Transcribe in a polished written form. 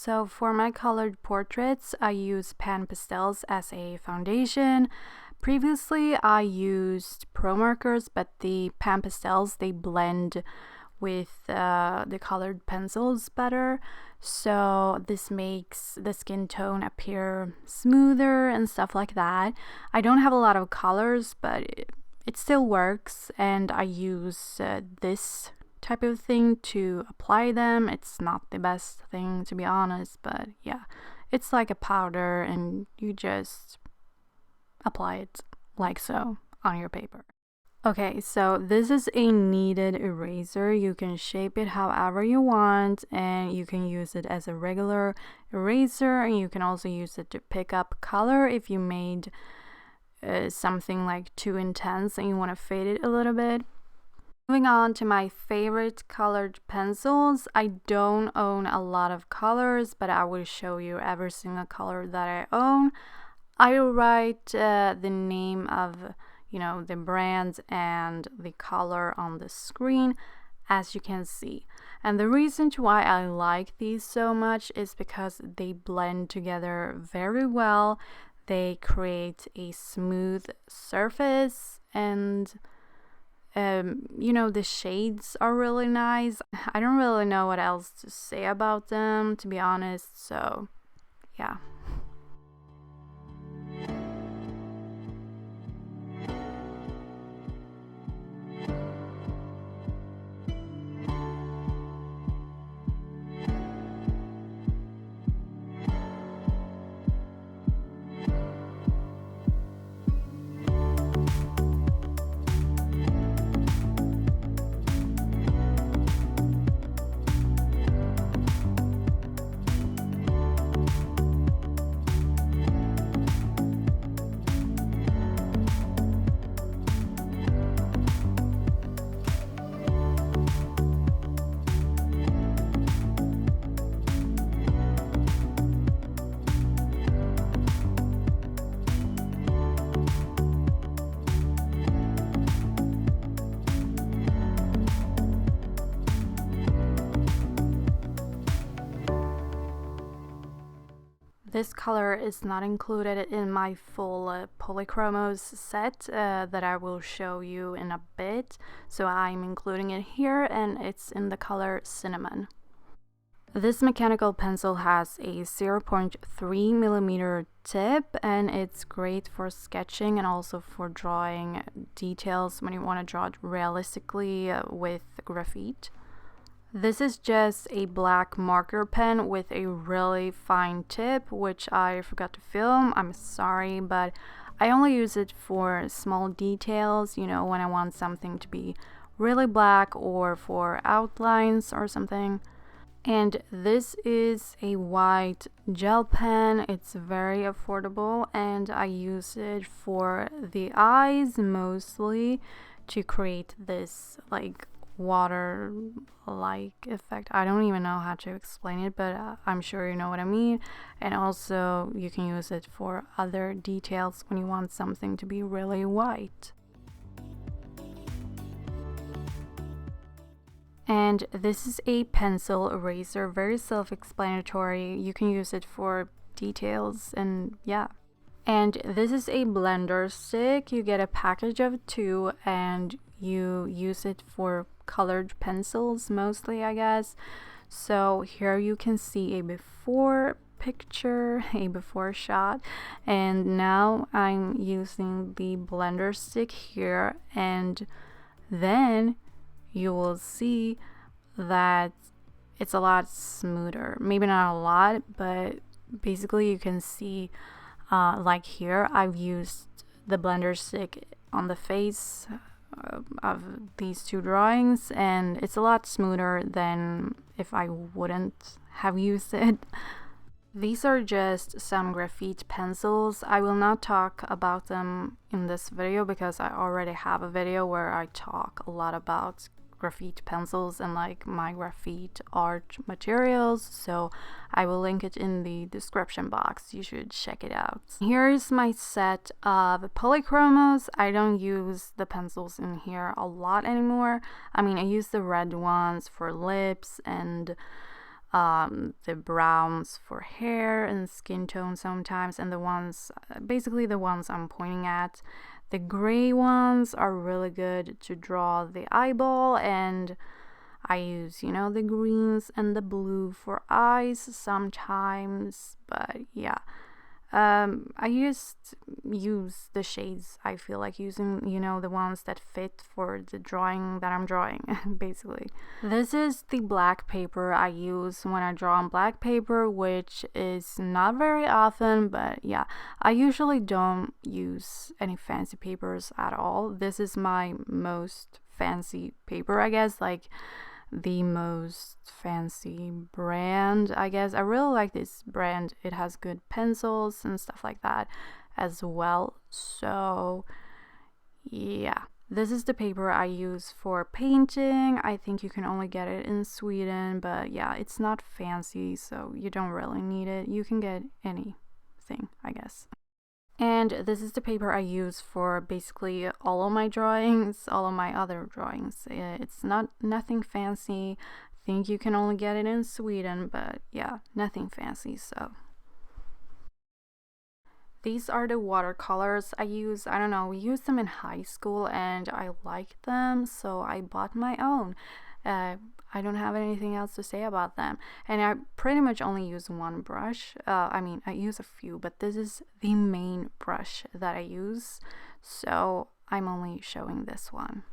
So for my colored portraits, I use pan pastels as a foundation. Previously, I used pro markers, but the pan pastels, they blend with the colored pencils better. So this makes the skin tone appear smoother and stuff like that. I don't have a lot of colors, but it still works, and I use this type of thing to apply them. It's not the best thing, to be honest, but yeah, it's like a powder and you just apply it like so on your paper. Okay, so this is a kneaded eraser. You can shape it however you want, and you can use it as a regular eraser, and you can also use it to pick up color if you made something like too intense and you want to fade it a little bit. Moving on to my favorite colored pencils. I don't own a lot of colors, but I will show you every single color that I own. I will write the name of the brands and the color on the screen, as you can see. And the reason why I like these so much is because they blend together very well. They create a smooth surface, and the shades are really nice. I don't really know what else to say about them, to be honest, so yeah. This color is not included in my full Polychromos set that I will show you in a bit, so I'm including it here, and it's in the color Cinnamon. This mechanical pencil has a 0.3 millimeter tip, and it's great for sketching and also for drawing details when you want to draw it realistically with graphite. This is just a black marker pen with a really fine tip, which I forgot to film. I'm sorry, but I only use it for small details, when I want something to be really black or for outlines or something. And this is a white gel pen. It's very affordable, and I use it for the eyes mostly to create this water-like effect. I don't even know how to explain it, but I'm sure you know what I mean. And also you can use it for other details when you want something to be really white. And this is a pencil eraser, very self-explanatory. You can use it for details, and yeah. And this is a blender stick. You get a package of 2, and you use it for colored pencils mostly, I guess. So here you can see a before picture, a before shot, and now I'm using the blender stick here, and then you will see that it's a lot smoother. Maybe not a lot, but basically you can see like here I've used the blender stick on the face of these 2 drawings, and it's a lot smoother than if I wouldn't have used it. These are just some graphite pencils. I will not talk about them in this video because I already have a video where I talk a lot about graphite pencils and my graphite art materials, so I will link it in the description box. You should check it out. Here's my set of Polychromos. I don't use the pencils in here a lot anymore. I mean, I use the red ones for lips and the browns for hair and skin tone sometimes, and the ones, basically the ones I'm pointing at. The gray ones are really good to draw the eyeball, and I use, you know, the greens and the blue for eyes sometimes, but yeah. I just use the shades I feel like using, you know, the ones that fit for the drawing that I'm drawing, basically. This is the black paper I use when I draw on black paper, which is not very often, but yeah, I usually don't use any fancy papers at all. This is my most fancy paper, I guess, like the most fancy brand, I guess. I really like this brand. It has good pencils and stuff like that as well. So yeah, this is the paper I use for painting. I think you can only get it in Sweden, but yeah, it's not fancy, so you don't really need it. You can get anything, I guess. And this is the paper I use for basically all of my drawings, all of my other drawings. It's nothing fancy. I think you can only get it in Sweden, but yeah, nothing fancy. So these are the watercolors I use. I don't know, we used them in high school and I liked them, so I bought my own. I don't have anything else to say about them, and I pretty much only use one brush. I mean, I use a few, but this is the main brush that I use, so I'm only showing this one.